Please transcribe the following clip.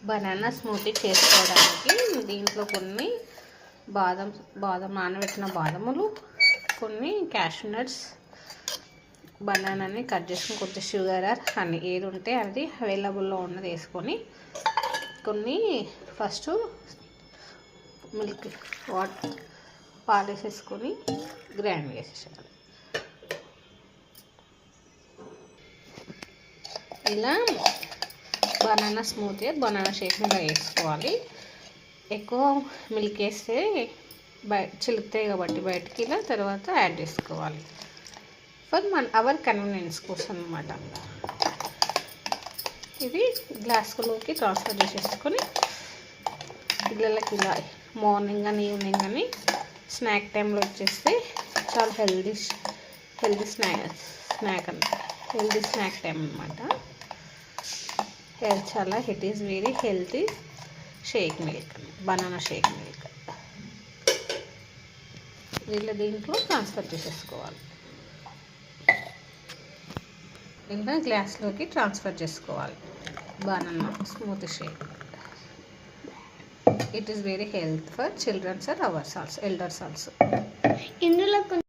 Banana smoothie చేసుకోవడానికి దీంట్లో కొన్ని బాదం నానబెట్టిన బాదములు, కొన్ని క్యాషూ నట్స్, బనానాని కట్ చేసుకుని కొంచెం షుగర్ హనీ ఏది ఉంటే అది అవైలబుల్లో ఉన్నది వేసుకొని కొన్ని ఫస్ట్ మిల్క్ పాలు వేసేసుకొని గ్రైండ్ చేసేసాలి. ఇలా బనానా స్మూతీ బనానా షేక్ మీద వేసుకోవాలి. ఎక్కువ మిల్క్ వేస్తే చిలుకుతాయి కాబట్టి బయటికి ఇలా తర్వాత యాడ్ చేసుకోవాలి. ఫర్ అవర్ కన్వీనియన్స్ కోసం అన్నమాట. ఇది గ్లాస్లోకి ట్రాన్స్ఫర్ చేసేసుకొని పిల్లలకి ఇలా మార్నింగ్ కానీ ఈవినింగ్ కానీ స్నాక్ టైంలో వచ్చేస్తే చాలా హెల్దీ స్నాక్ టైం అన్నమాట. చాలా it is very healthy shake milk, banana shake milk. దీంట్లో ట్రాన్స్ఫర్ చేసేసుకోవాలి. ఇలా గ్లాస్లోకి ట్రాన్స్ఫర్ చేసుకోవాలి banana smoothie shake. It is very health for childrens or ours also, elders also. ఇందులో